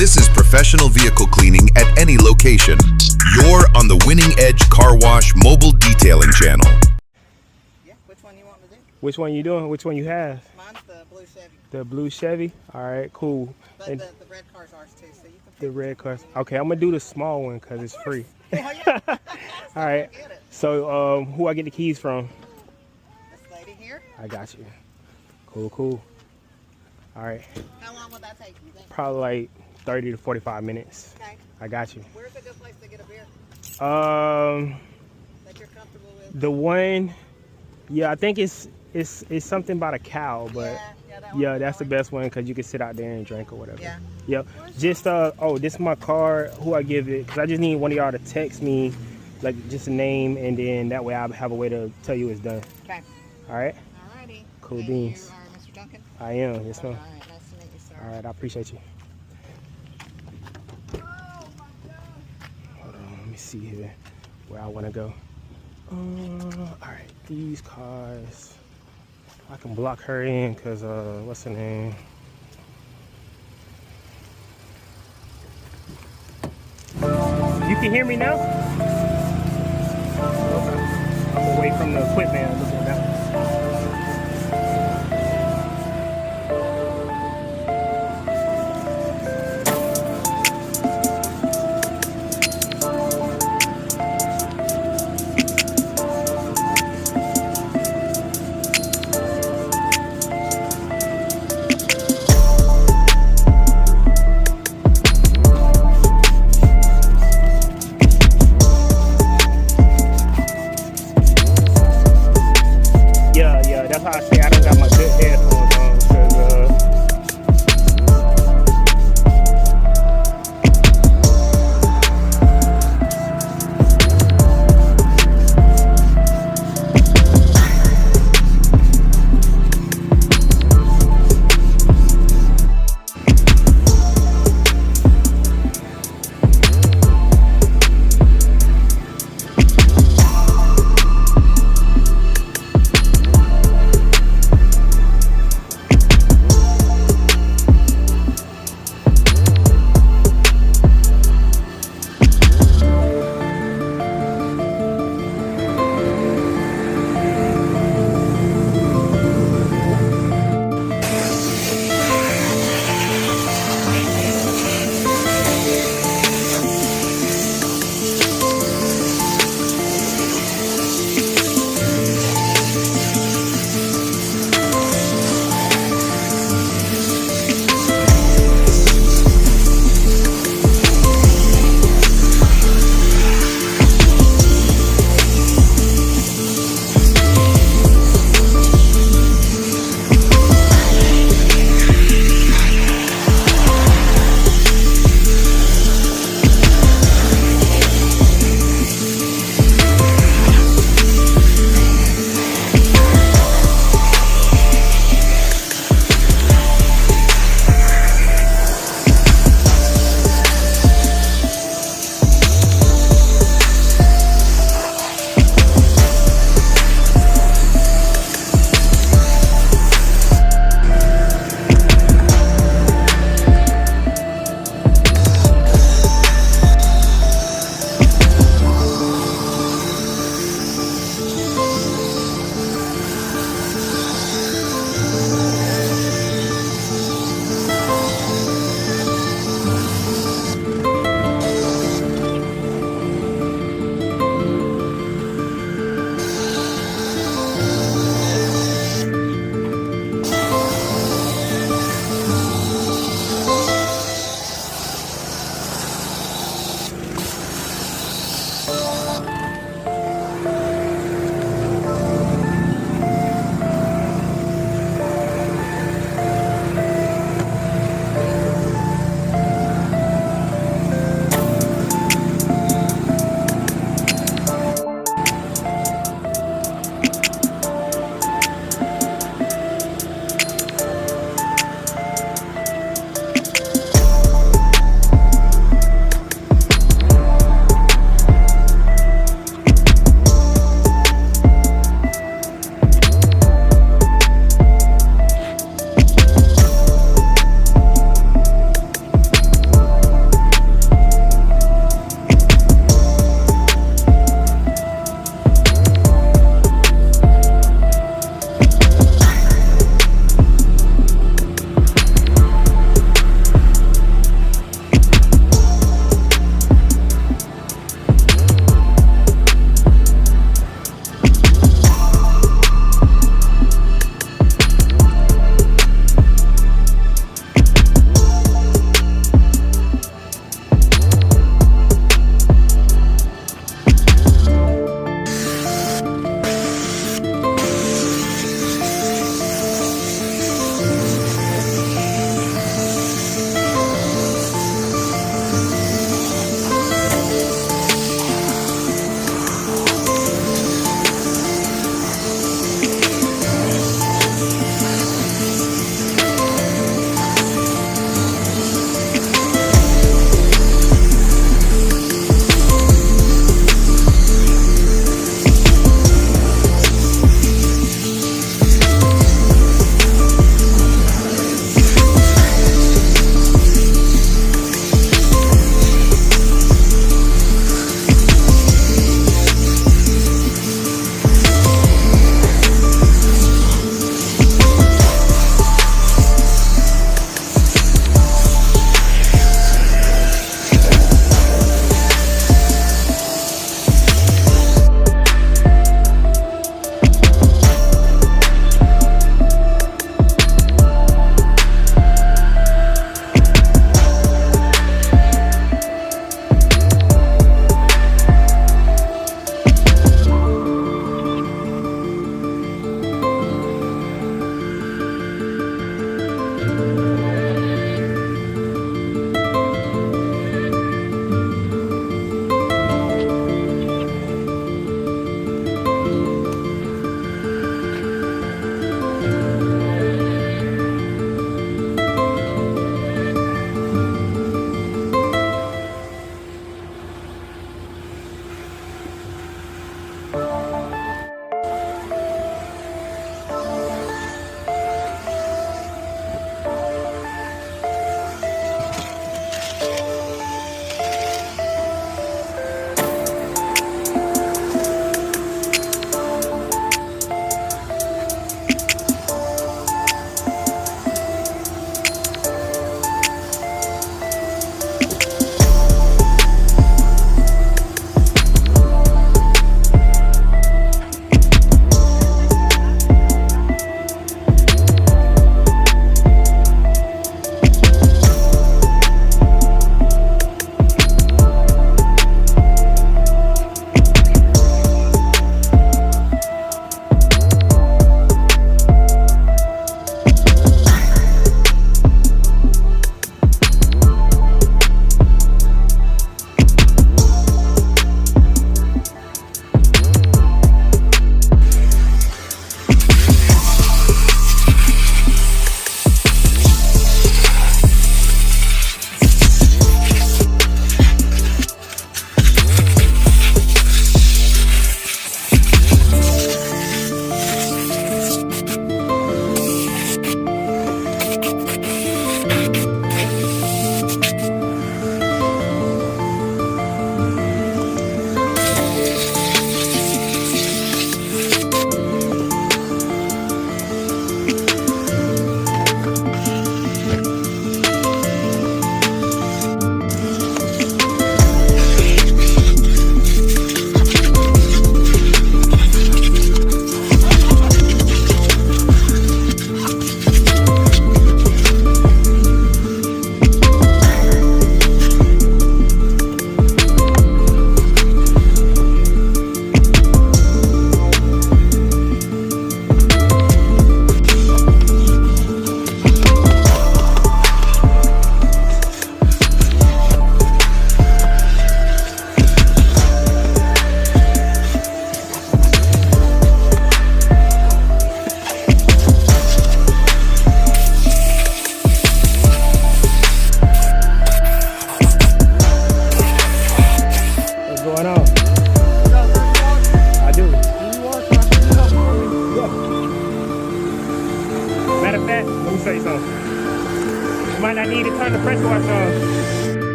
This is professional vehicle cleaning at any location. You're on the Winning Edge Carwash mobile detailing channel. Yeah, which one you want to do? Which one you doing? Which one you have? Mine's the blue Chevy. The blue Chevy? All right, cool. But And the red car's ours too, so you can pick the red cars. Okay, I'm gonna do the small one because it's free. Hell yeah. All right. Get it. So, who I get the keys from? This lady here. I got you. Cool. All right. How long would that take, you think? Probably like 30 to 45 minutes. Okay. I got you. Where's a good place to get a beer Um, that you're comfortable with? the one, yeah, I think it's something about a cow, but yeah, that's the best one because you can sit out there and drink or whatever. Yeah. Yep. Just oh, this is my card. Who I give it? Because I just need one of y'all to text me, like just a name, and then that way I'll have a way to tell you it's done. Okay. All right. Alrighty. Cool And beans. You are Mr. Duncan? I am. Yes, ma'am. Alright, nice to meet you, sir. All right. I appreciate you. Hold on. Let me see here where I want to go. All right. These cars. I can block her in because what's her name? You can hear me now? Okay. I'm away from the equipment and looking at that.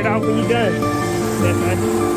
it off when you're done. That's fine.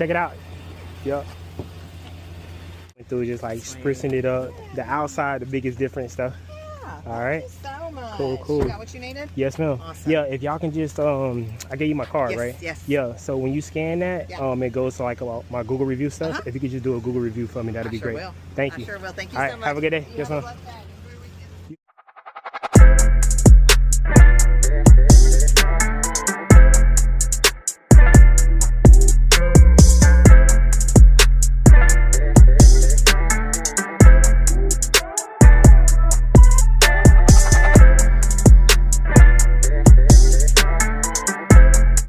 check it out. Yep. Went through just like sprucing it up. The outside, the biggest difference though. Yeah. All right. Thank you so much. Cool, cool. You got what you needed? Yes, ma'am. Awesome. Yeah, if y'all can just, I gave you my card, Yes, right? yes. Yeah, so when you scan that, Yeah. it goes to like my Google review stuff. If you could just do a Google review for me, that'd be sure great. will. Thank I you. sure will. Thank you All so right, much. have a good day. You Yes, have a ma'am. blessed day.